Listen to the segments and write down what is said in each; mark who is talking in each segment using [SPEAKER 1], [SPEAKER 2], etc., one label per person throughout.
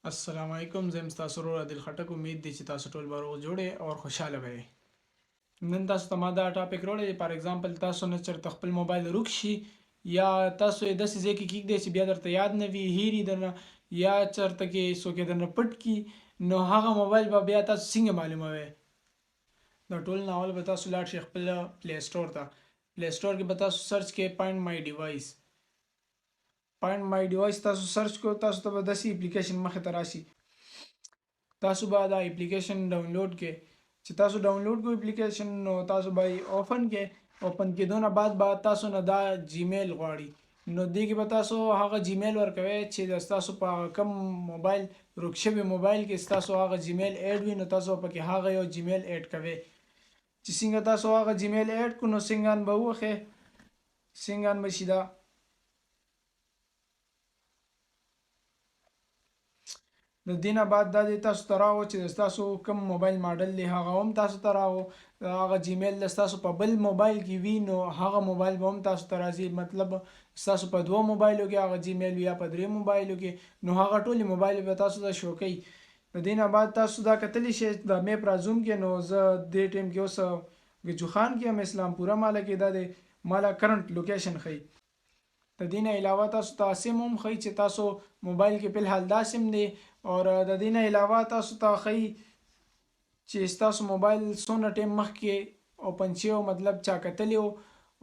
[SPEAKER 1] السلام علیکم. زه یم ستاسو ورور عادل خټک. امید دی چې تاسو ټول به روغ جوړې او خوشحاله به یې. نن تاسو ته ما دا ټاپک راوړی دی. فار ایگزامپل تاسو نه چېرته خپل موبایل ورک شي یا تاسو یې داسې ځای کې کېږدئ چې بیا درته یاد نه وي، هیر یې درنه، یا چېرته کې څوک یې درنه پټ کړي، نو هغه موبایل به بیا تاسو څنګه معلوموئ؟ د ټول نه اول به تاسو لاړ شئ خپل پلی سټور ته. پلی سټور کې به تاسو سرچ کړئ فایند مای ډیوایس. فایند مای ډیوایس تاسو سرچ کړئ، تاسو ته به داسې اپلیکیشن مخې ته راشي. تاسو به دا اپلیکیشن ډاونلوډ کړئ. چې تاسو ډاونلوډ کړئ اپلیکیشن، نو تاسو به یې اوپن کړئ. اوپن کېدو نه بعد به تاسو نه دا جیمیل غواړي، نو دې کې به تاسو هغه جیمیل ورکوئ چې ستاسو په کوم موبایل ورک شوي موبایل کې ستاسو هغه جیمیل ایډ وي، نو تاسو پکې هغه یو جیمیل ایډ کوئ. چې څنګه تاسو هغه جیمیل ایډ کړو، نو څنګه به وښیي، څنګه به شي دا. د دې نه بعد دا دې تاسو ته راغو چې ستاسو کوم موبایل ماډل دی هغه هم تاسو ته راغو. هغه جیمیل د ستاسو په بل موبایل کې وي، نو هغه موبایل به هم تاسو ته راځي. مطلب ستاسو په 2 موبایلو کې هغه جیمیل وي یا په 3 موبایلو کې، نو هغه ټولې موبایل به تاسو ته شو کوي. د دې نه بعد تاسو دا کتلی شئ د میپ را زوم کې. نو زه دې ټیم کې اوس ګجوخان کې یم، اسلام پوره ماله کې. دا د ماله کرنٹ لوکیشن ښیي. د دې نه علاوه تاسو ته سیم هم ښیي چې تاسو موبایل کې په الحال دا سیم دی، او د دې نه علاوه تاسو ته ښیي چې ستاسو موبایل څومره ټیم مخکې اوپن شوی، مطلب چا کتلی و.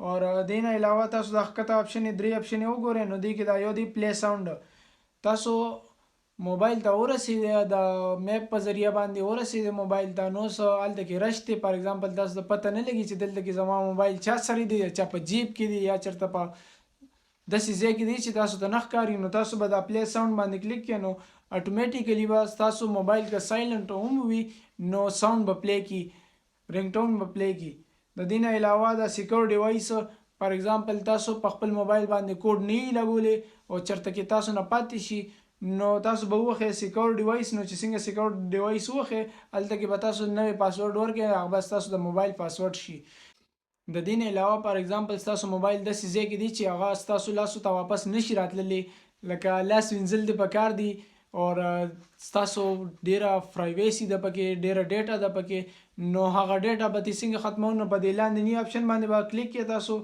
[SPEAKER 1] او د دې نه علاوه تاسو د ښکته اپشن 3 اپشن وګورئ، نو دې کې دا یو دی پلی ساوند. تاسو موبایل ته ورسېدئ، د میپ په ذریعه باندې ورسېدئ موبایل ته، نو اوس هلته کې رش دی. فار ایگزامپل تاسو ته پته نه لګي چې دلته کې زما موبایل چا سره دی، چا په جیب کې دی، یا چېرته په داسې ځای کې دی چې تاسو ته نه ښکاري. نو تاسو به دا پلی ساوند باندې کلیک کړئ، نو اټومیټیکلی به ستاسو موبایل که سایلنټ هم وي، نو ساوند به پلی کړي، رنګ ټون به پلی کړي. د دې نه علاوه دا سیکور ډیوایس، فار ایگزامپل تاسو په خپل موبایل باندې کوډ نه وي لګولی او چېرته کې تاسو نه پاتې شي، نو تاسو به وښیئ سیکور ډیوایس. نو چې څنګه سیکور ډیوایس وښیئ، هلته کې به تاسو نوی پاسورډ ورکړئ، هغه به ستاسو د موبایل پاسورډ شي. د دې نه علاوه فار ایگزامپل ستاسو موبایل داسې ځای کې دی چې هغه ستاسو لاسو ته واپس نشي راتللی، لکه لاس وینځل دې پکار دي، او ستاسو ډیره پرایویسي ده پکې، ډیره ډیټا ده پکې، نو هغه ډیټا به دې څنګه ختمو؟ نو په دې لاندې اپشن باندې به کلیک کړئ تاسو،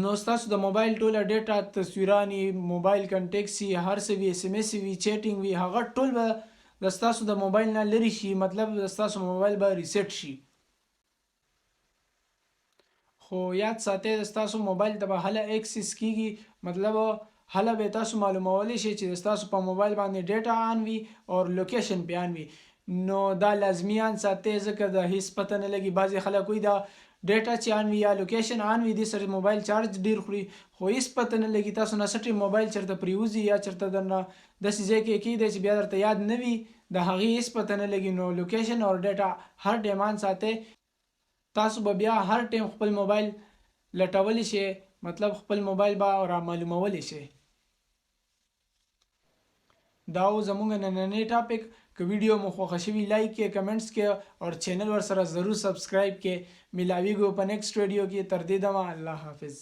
[SPEAKER 1] نو ستاسو د موبایل ټوله ډیټا، تصویرانی، موبایل کنټیکټس وي، هر څه وي، SMS وي، چیټینګ وي، هغه ټول به د ستاسو د موبایل نه لرې شي. مطلب د ستاسو موبایل به ریسیټ شي. خو یاد ساتئ د ستاسو موبایل ته به هله اکسس کیږي، مطلب هله به تاسو معلومولی شئ چې ستاسو په موبایل باندې ډیټا آن وي او لوکیشن پې آن وي. نو دا لازمي آن ساتئ، ځکه د هیڅ پته نه لګي. بعضې خلک وایي دا ډیټا چې آن وي یا لوکیشن آن وي، دې سره موبایل چارج ډیر خوري، خو هیڅ پته نه لګي. تاسو ناڅټې موبایل چېرته پرېوځي یا چېرته درنه داسې ځای کې کېږدئ چې بیا درته یاد نه وي، د هغې هیڅ پته نه لګي. نو لوکیشن او ډیټا هر ټایم آن ساتئ. تاسو به بیا هر ټیم خپل موبایل لټولی شئ، مطلب خپل موبایل به را معلومولی شئ. دا و زموږ نننی ټاپک. که ویډیو مو خوښه شوي لایک کړئ، کمنټس کړئ او چینل ورسره ضرور سبسکرایب کړئ. میلاویږو په نیکسټ ویډیو کې. تر دې دمه الله حافظ.